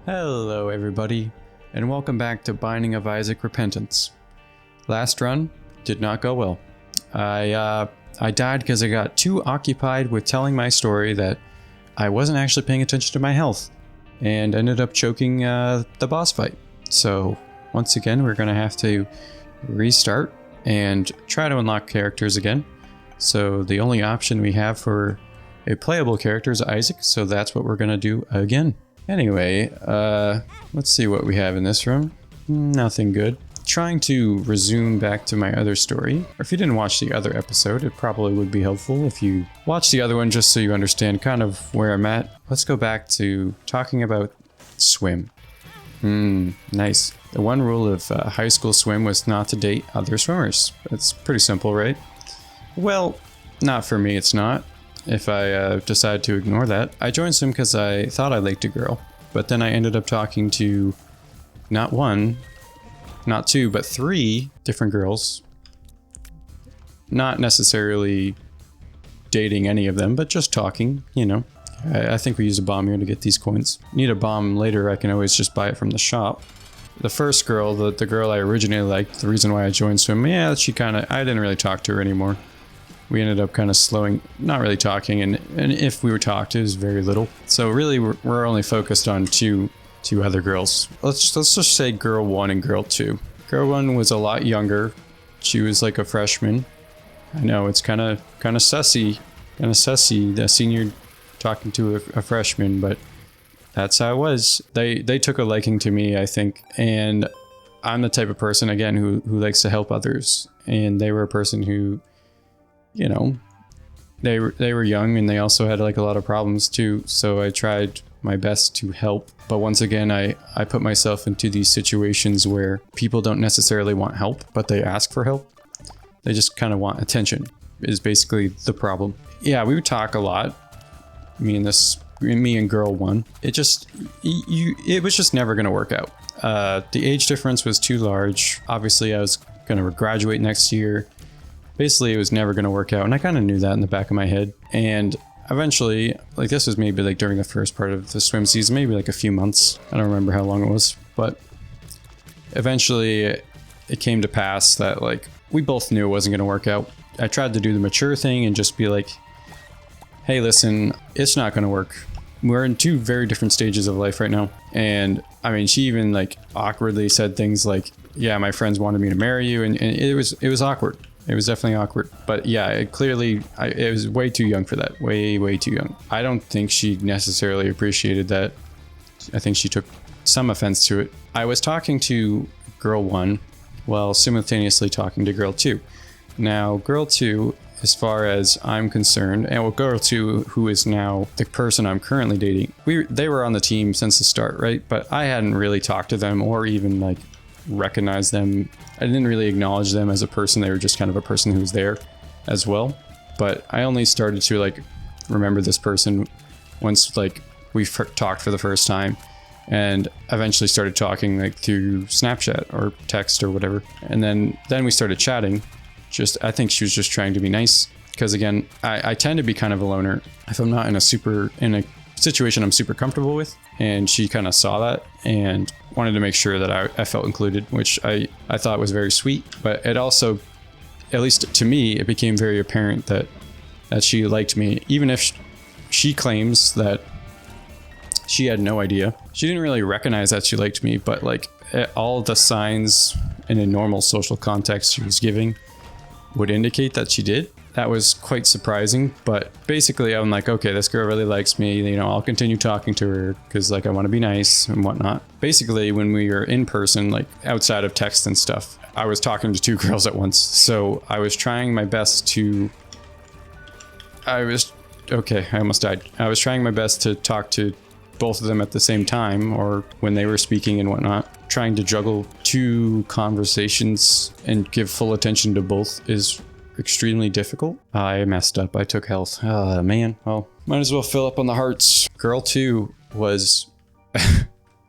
Hello everybody, and welcome back to Binding of Isaac Repentance. Last run did not go well. I died because I got too occupied with telling my story that I wasn't actually paying attention to my health, and ended up choking the boss fight. So once again, we're going to have to restart and try to unlock characters again. So the only option we have for a playable character is Isaac, so that's what we're going to do again. Anyway, let's see what we have in this room. Nothing good. Trying to resume back to my other story. Or if you didn't watch the other episode, it probably would be helpful if you watch the other one just so you understand kind of where I'm at. Let's go back to talking about swim. Nice. The one rule of high school swim was not to date other swimmers. That's pretty simple, right? Well, not for me, it's not. If I decide to ignore that. I joined swim because I thought I liked a girl, but then I ended up talking to not one, not two, but three different girls. Not necessarily dating any of them, but just talking, you know. I think we use a bomb here to get these coins. Need a bomb later, I can always just buy it from the shop. The first girl, the girl I originally liked, the reason why I joined swim, yeah, I didn't really talk to her anymore. We ended up kind of slowing, not really talking, and if we were talked, it was very little. So really, we're only focused on two other girls. Let's just say girl 1 and girl 2. Girl 1 was a lot younger. She was like a freshman. I know it's kind of sussy, the senior talking to a freshman, but that's how it was. They took a liking to me, I think, and I'm the type of person again who likes to help others, and they were a person who, you know, they were young and they also had like a lot of problems too. So I tried my best to help. But once again, I put myself into these situations where people don't necessarily want help, but they ask for help. They just kind of want attention is basically the problem. Yeah, we would talk a lot. Me and girl 1. It was just never going to work out. The age difference was too large. Obviously I was going to graduate next year. Basically, it was never going to work out, and I kind of knew that in the back of my head. And eventually, like this was maybe like during the first part of the swim season, maybe like a few months. I don't remember how long it was, but eventually it came to pass that like we both knew it wasn't going to work out. I tried to do the mature thing and just be like, hey, listen, it's not going to work. We're in two very different stages of life right now. And I mean, she even like awkwardly said things like, yeah, my friends wanted me to marry you, and it was awkward. It was definitely awkward, but yeah, it was way too young for that. Way too young. I don't think she necessarily appreciated that. I think she took some offense to it. I was talking to girl 1 while simultaneously talking to girl 2. Now, girl 2, as far as I'm concerned, and girl 2, who is now the person I'm currently dating, they were on the team since the start, right? But I hadn't really talked to them or even like recognize them. I didn't really acknowledge them as a person. They were just kind of a person who was there as well. But I only started to like remember this person once like we talked for the first time, and eventually started talking like through Snapchat or text or whatever. And then we started chatting. I think she was just trying to be nice, because again, I tend to be kind of a loner if I'm not in a situation I'm super comfortable with, and she kind of saw that and wanted to make sure that I felt included, which I thought was very sweet. But it also, at least to me, it became very apparent that she liked me, even if she claims that she had no idea. She didn't really recognize that she liked me, but like all the signs in a normal social context she was giving would indicate that she did. That was quite surprising, but basically I'm like, okay, this girl really likes me, you know, I'll continue talking to her because like I want to be nice and whatnot. Basically, when we were in person, like outside of text and stuff, I was talking to two girls at once. So I was trying my best to... I almost died. I was trying my best to talk to both of them at the same time, or when they were speaking and whatnot. Trying to juggle two conversations and give full attention to both is extremely difficult. I messed up. I took health. Man. Well, might as well fill up on the hearts. Girl 2 was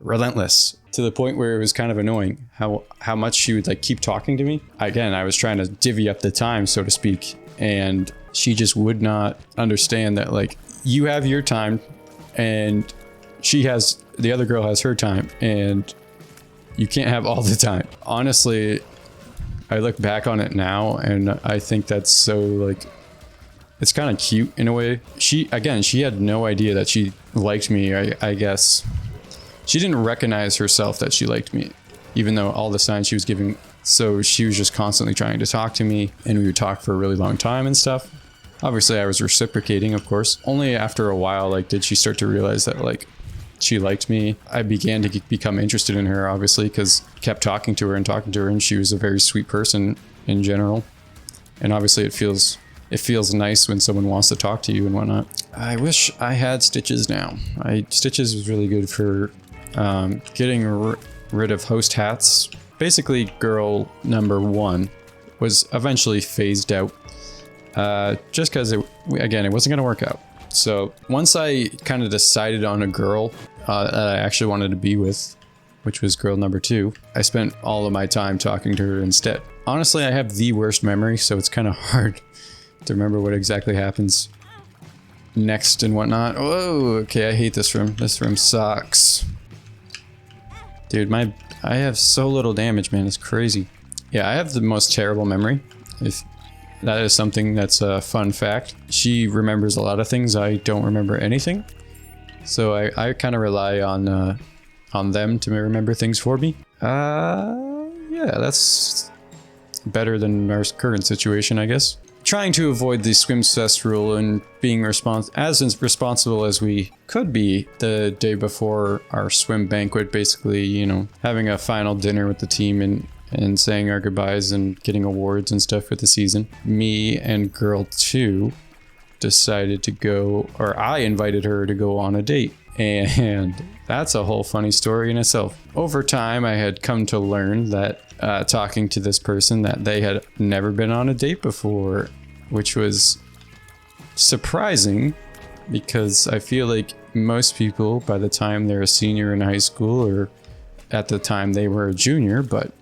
relentless to the point where it was kind of annoying how much she would like keep talking to me. Again, I was trying to divvy up the time, so to speak, and she just would not understand that like you have your time and the other girl has her time, and you can't have all the time. Honestly, I look back on it now and I think that's so like, it's kind of cute in a way. She had no idea that she liked me. I guess she didn't recognize herself that she liked me, even though all the signs she was giving. So she was just constantly trying to talk to me, and we would talk for a really long time and stuff. Obviously I was reciprocating, of course. Only after a while, like, did she start to realize that like she liked me. I began to become interested in her, obviously, because I kept talking to her, and she was a very sweet person in general. And obviously it feels nice when someone wants to talk to you and whatnot. I wish I had Stitches now. Stitches was really good for getting rid of host hats. Basically, girl number 1 was eventually phased out, just because it wasn't going to work out. So once I kind of decided on a girl that I actually wanted to be with, which was girl number 2, I spent all of my time talking to her instead. Honestly, I have the worst memory, so it's kind of hard to remember what exactly happens next and whatnot. Oh, okay, I hate this room. This room sucks. Dude, I have so little damage, man. It's crazy. Yeah, I have the most terrible memory. If that is something that's a fun fact. She remembers a lot of things. I don't remember anything. So I kind of rely on them to remember things for me. Yeah, that's better than our current situation, I guess. Trying to avoid the swim cess rule and being as responsible as we could be the day before our swim banquet, basically, you know, having a final dinner with the team and saying our goodbyes and getting awards and stuff for the season. Me and girl 2 decided to go, or I invited her to go on a date. And that's a whole funny story in itself. Over time, I had come to learn that talking to this person that they had never been on a date before, which was surprising because I feel like most people, by the time they're a senior in high school, or at the time they were a junior, but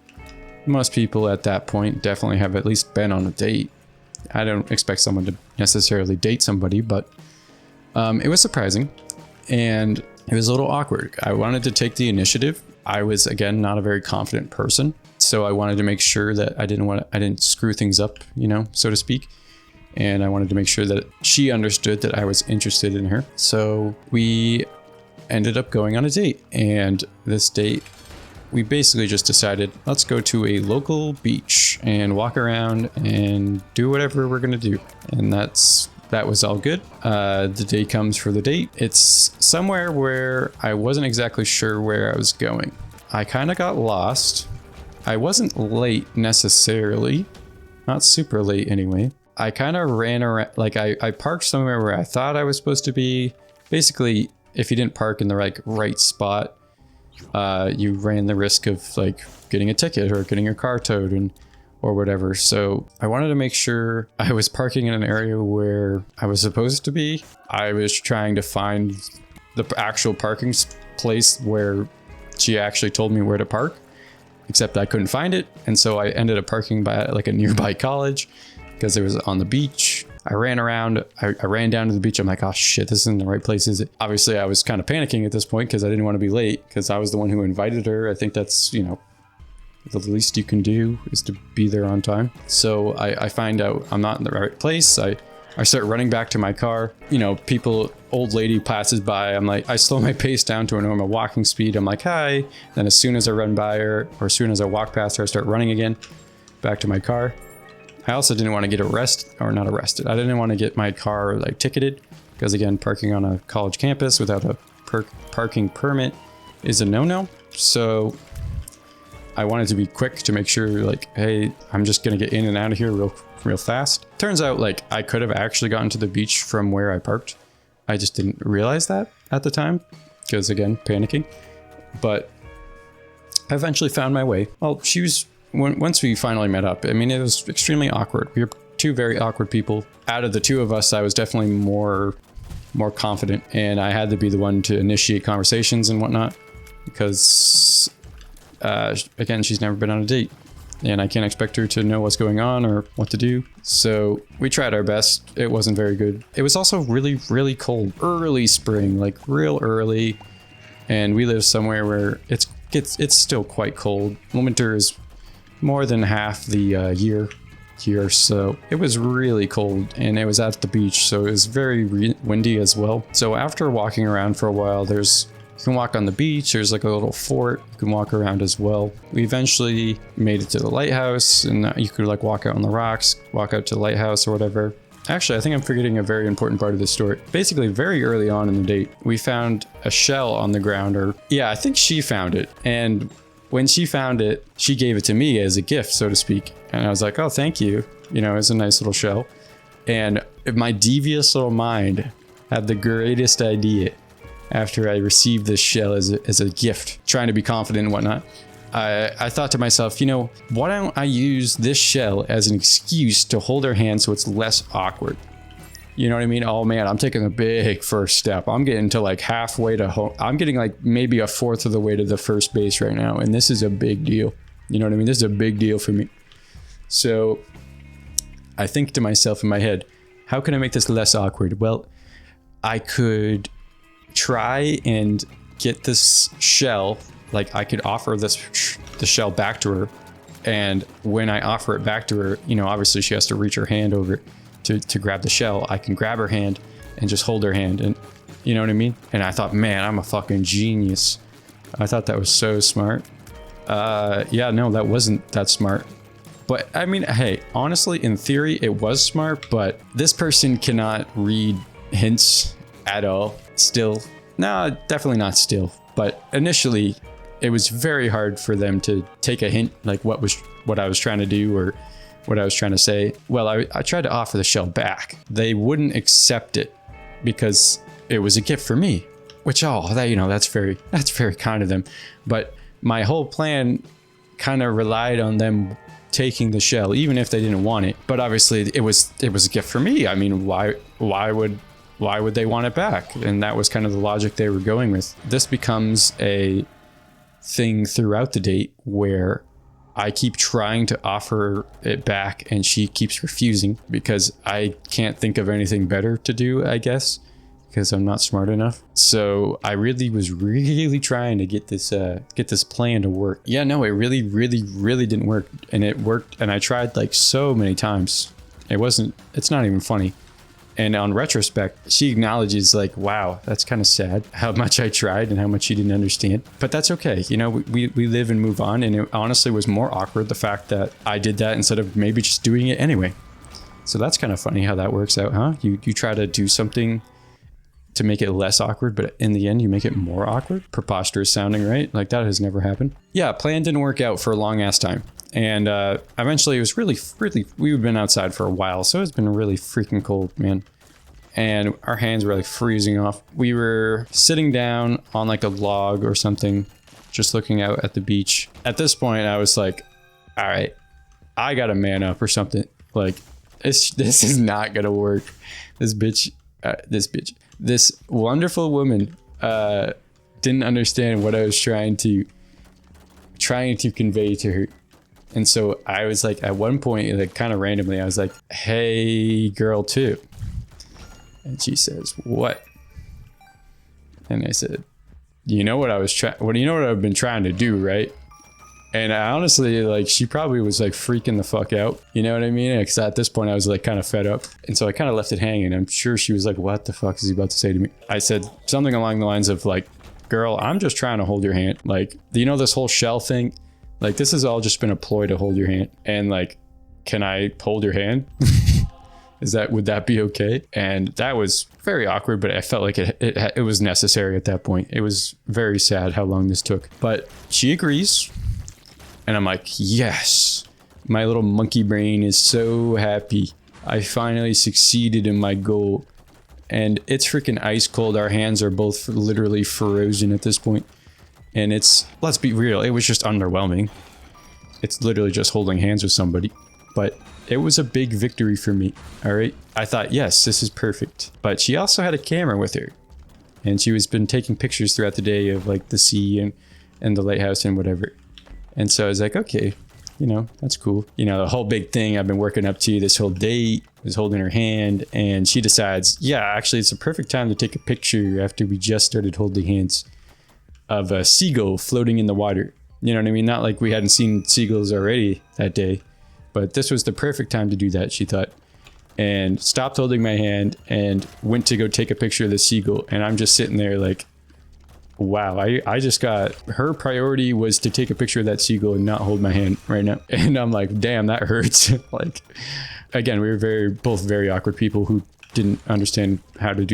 most people at that point definitely have at least been on a date. I don't expect someone to necessarily date somebody, but it was surprising and it was a little awkward. I wanted to take the initiative. I was, again, not a very confident person, so I wanted to make sure that I didn't screw things up, you know, so to speak. And I wanted to make sure that she understood that I was interested in her. So we ended up going on a date, and this date, we basically just decided, let's go to a local beach and walk around and do whatever we're gonna do. And that was all good. The day comes for the date. It's somewhere where I wasn't exactly sure where I was going. I kind of got lost. I wasn't late necessarily, not super late anyway. I kind of ran around, like I parked somewhere where I thought I was supposed to be. Basically, if you didn't park in the right spot, you ran the risk of like getting a ticket or getting your car towed or whatever. So I wanted to make sure I was parking in an area where I was supposed to be. I was trying to find the actual parking place where she actually told me where to park, except I couldn't find it. And so I ended up parking by like a nearby college because it was on the beach. I ran around, I ran down to the beach. I'm like, oh shit, this isn't the right place, is it? Obviously I was kind of panicking at this point because I didn't want to be late because I was the one who invited her. I think that's, you know, the least you can do is to be there on time. So I find out I'm not in the right place. I start running back to my car. You know, old lady passes by. I'm like, I slow my pace down to a normal walking speed. I'm like, hi. Then as soon as I run by her, or as soon as I walk past her, I start running again back to my car. I also didn't want to get not arrested. I didn't want to get my car like ticketed because, again, parking on a college campus without a parking permit is a no-no. So I wanted to be quick to make sure, like, hey, I'm just going to get in and out of here real fast. Turns out, like, I could have actually gotten to the beach from where I parked. I just didn't realize that at the time because, again, panicking. But I eventually found my way. Well, once we finally met up, I mean, it was extremely awkward. We were two very awkward people. Out of the two of us, I was definitely more confident, and I had to be the one to initiate conversations and whatnot because, again, she's never been on a date, and I can't expect her to know what's going on or what to do. So we tried our best. It wasn't very good. It was also really, really cold. Early spring, like real early. And we live somewhere where it's still quite cold. Winter is more than half the year here, so it was really cold, and it was at the beach, so it was very windy as well. So after walking around for a while, you can walk on the beach, there's like a little fort, you can walk around as well. We eventually made it to the lighthouse, and you could like walk out on the rocks, walk out to the lighthouse or whatever. Actually, I think I'm forgetting a very important part of the story. Basically, very early on in the date, we found a shell on the ground, or yeah, I think she found it. And when she found it, she gave it to me as a gift, so to speak. And I was like, oh, thank you. You know, it's a nice little shell. And my devious little mind had the greatest idea after I received this shell as a gift, trying to be confident and whatnot. I thought to myself, you know, why don't I use this shell as an excuse to hold her hand so it's less awkward? You know what I mean? Oh man, I'm taking a big first step. I'm getting to like halfway to home. I'm getting like maybe a fourth of the way to the first base right now. And this is a big deal. You know what I mean? This is a big deal for me. So I think to myself in my head, how can I make this less awkward? Well, I could try and get this shell, like I could offer the shell back to her. And when I offer it back to her, you know, obviously she has to reach her hand over to grab the shell. I can grab her hand and just hold her hand, and you know what I mean? And I thought, man, I'm a fucking genius. I thought that was so smart. Yeah, no, that wasn't that smart. But I mean, hey, honestly, in theory, it was smart, but this person cannot read hints at all. Still. No, definitely not still. But initially, it was very hard for them to take a hint, like what I was trying to do or what I was trying to say. Well, I tried to offer the shell back. They wouldn't accept it because it was a gift for me, which, that's very kind of them. But my whole plan kind of relied on them taking the shell, even if they didn't want it. But obviously it was a gift for me. I mean, why would they want it back? And that was kind of the logic they were going with. This becomes a thing throughout the date where I keep trying to offer it back and she keeps refusing because I can't think of anything better to do, I guess, because I'm not smart enough. So I really was trying to get this plan to work. Yeah, no, it really didn't work. And it worked, and I tried like so many times. It's not even funny. And on retrospect, she acknowledges like, wow, that's kind of sad how much I tried and how much she didn't understand. But that's okay. You know, we live and move on. And it honestly was more awkward, the fact that I did that instead of maybe just doing it anyway. So that's kind of funny how that works out, huh? You try to do something to make it less awkward, but in the end, you make it more awkward. Preposterous sounding, right? Like that has never happened. Yeah, plan didn't work out for a long ass time. And eventually it was really, we've been outside for a while, so it's been really freaking cold, man. And our hands were like freezing off. We were sitting down on like a log or something, just looking out at the beach. At this point, I was like, all right, I gotta man up or something. Like, this is not gonna work. This wonderful woman didn't understand what I was trying to convey to her. And so I was like, at one point, like kind of randomly, I was like, hey, girl, too. And she says, what? And I said, you know what I've been trying to do, right? And I honestly, like, she probably was like freaking the fuck out. You know what I mean? Because at this point I was like kind of fed up. And so I kind of left it hanging. I'm sure she was like, what the fuck is he about to say to me? I said something along the lines of like, girl, I'm just trying to hold your hand. Like, you know, this whole shell thing, like this has all just been a ploy to hold your hand. And like, can I hold your hand? Would that be okay? And that was very awkward, but I felt like it was necessary at that point. It was very sad how long this took, but she agrees. And I'm like, yes, my little monkey brain is so happy. I finally succeeded in my goal. And it's freaking ice cold. Our hands are both literally frozen at this point. And let's be real, it was just underwhelming. It's literally just holding hands with somebody. But it was a big victory for me, all right? I thought, yes, this is perfect. But she also had a camera with her. And she was been taking pictures throughout the day of like the sea and the lighthouse and whatever. And so I was like, okay, you know, that's cool. You know, the whole big thing I've been working up to this whole date was holding her hand. And she decides, yeah, actually, it's a perfect time to take a picture after we just started holding hands. of a seagull floating in the water. You know what I mean? Not like we hadn't seen seagulls already that day, but this was the perfect time to do that, she thought. And stopped holding my hand and went to go take a picture of the seagull. And I'm just sitting there like, wow, I just got, her priority was to take a picture of that seagull and not hold my hand right now. And I'm like, damn, that hurts. Like, again, we were both very awkward people who didn't understand how to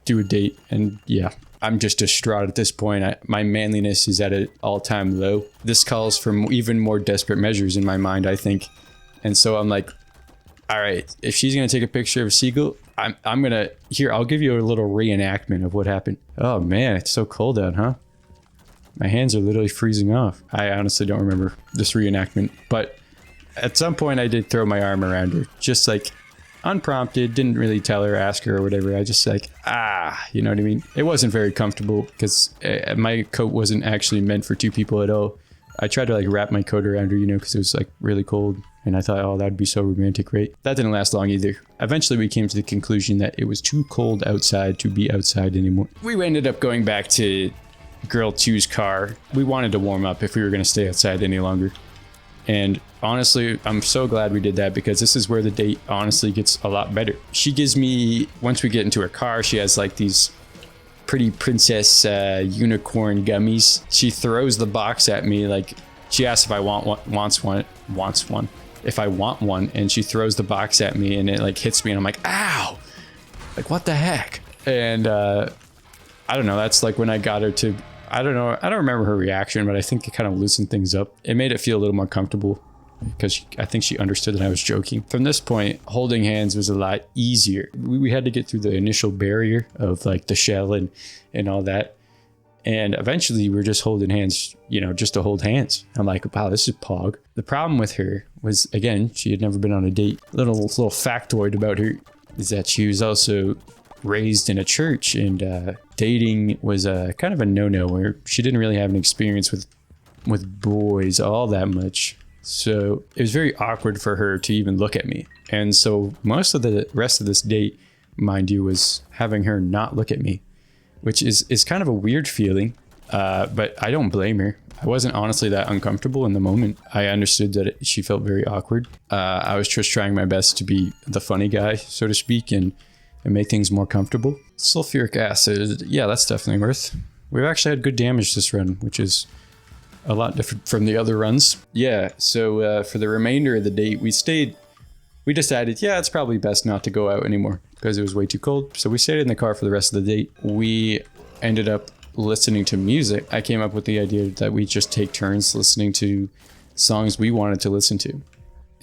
do a date. And yeah, I'm just distraught at this point. My manliness is at an all-time low. This calls for even more desperate measures in my mind, I think. And so I'm like, all right, if she's gonna take a picture of a seagull, I'm gonna, here, I'll give you a little reenactment of what happened. Oh man, it's so cold out, huh? My hands are literally freezing off. I honestly don't remember this reenactment, but at some point I did throw my arm around her, just like unprompted, didn't really tell her, ask her or whatever. I just like, you know what I mean? It wasn't very comfortable because my coat wasn't actually meant for two people at all. I tried to like wrap my coat around her, you know, because it was like really cold. And I thought, oh, that'd be so romantic, right? That didn't last long either. Eventually we came to the conclusion that it was too cold outside to be outside anymore. We ended up going back to girl two's car. We wanted to warm up if we were going to stay outside any longer. And honestly, I'm so glad we did that because this is where the date honestly gets a lot better. She gives me, once we get into her car, she has like these pretty princess unicorn gummies. She throws the box at me, like she asks if I wants one. If I want one, and she throws the box at me and it like hits me and I'm like, ow, like what the heck? And I don't know, that's like when I got her to, I don't know, I don't remember her reaction, but I think it kind of loosened things up. It made it feel a little more comfortable because I think she understood that I was joking. From this point, holding hands was a lot easier. We had to get through the initial barrier of like the shell and all that. And eventually we're just holding hands, you know, just to hold hands. I'm like, wow, this is pog. The problem with her was, again, she had never been on a date. Little factoid about her is that she was also raised in a church, and dating was kind of a no-no, where she didn't really have an experience with boys all that much. So it was very awkward for her to even look at me. And so most of the rest of this date, mind you, was having her not look at me, which is kind of a weird feeling, but I don't blame her. I wasn't honestly that uncomfortable in the moment. I understood that she felt very awkward. I was just trying my best to be the funny guy, so to speak, and make things more comfortable. Sulfuric acid, yeah, that's definitely worth. We've actually had good damage this run, which is a lot different from the other runs. Yeah, so for the remainder of the date, we decided, yeah, it's probably best not to go out anymore because it was way too cold. So we stayed in the car for the rest of the date. We ended up listening to music. I came up with the idea that we just take turns listening to songs we wanted to listen to.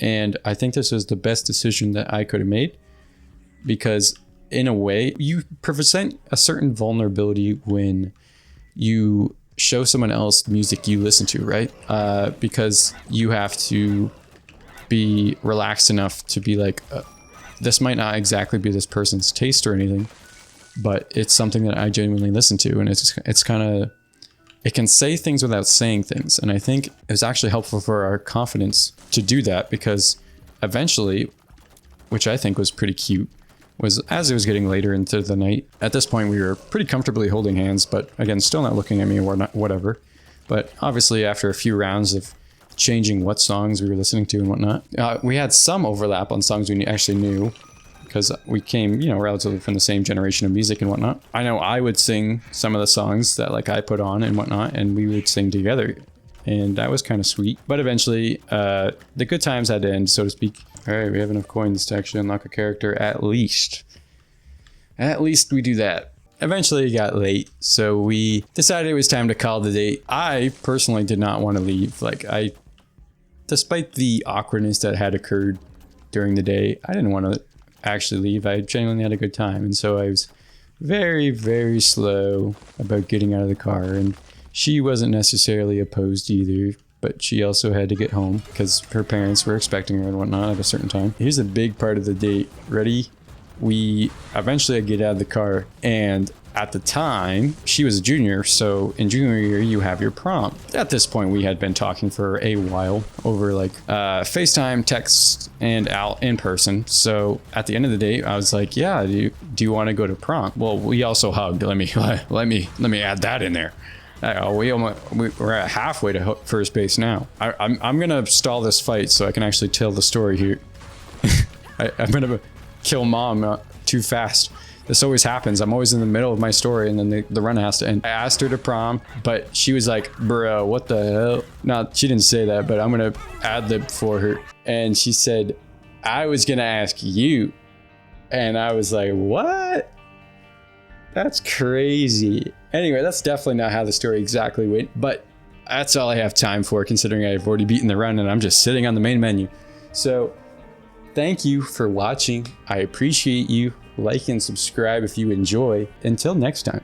And I think this was the best decision that I could have made because in a way, you present a certain vulnerability when you show someone else music you listen to, right? Because you have to be relaxed enough to be like, this might not exactly be this person's taste or anything, but it's something that I genuinely listen to, and it's kind of, it can say things without saying things. And I think it was actually helpful for our confidence to do that because eventually, which I think was pretty cute, was as it was getting later into the night. At this point, we were pretty comfortably holding hands, but again, still not looking at me or not, whatever. But obviously, after a few rounds of changing what songs we were listening to and whatnot, we had some overlap on songs we actually knew because we came, you know, relatively from the same generation of music and whatnot. I know I would sing some of the songs that like I put on and whatnot, and we would sing together, and that was kind of sweet. But eventually, the good times had to end, so to speak. All right, we have enough coins to actually unlock a character, at least. At least we do that. Eventually it got late, so we decided it was time to call the date. I personally did not want to leave. Like, despite the awkwardness that had occurred during the day, I didn't want to actually leave. I genuinely had a good time, and so I was very, very slow about getting out of the car, and she wasn't necessarily opposed either. But she also had to get home because her parents were expecting her and whatnot at a certain time. Here's a big part of the date. Ready? We eventually get out of the car, and at the time, she was a junior, so in junior year, you have your prom. At this point, we had been talking for a while over like FaceTime, text, and out in person. So at the end of the day, I was like, yeah, do you want to go to prom? Well, we also hugged. Let me add that in there. We're at halfway to first base now. I'm gonna stall this fight so I can actually tell the story here. I'm gonna kill mom too fast. This always happens. I'm always in the middle of my story and then the run has to end. I asked her to prom, but she was like, bro, what the hell? No, she didn't say that, but I'm gonna ad-lib for her. And she said, I was gonna ask you. And I was like, what? That's crazy. Anyway, that's definitely not how the story exactly went, but that's all I have time for considering I've already beaten the run and I'm just sitting on the main menu. So thank you for watching. I appreciate you. Like and subscribe if you enjoy. Until next time.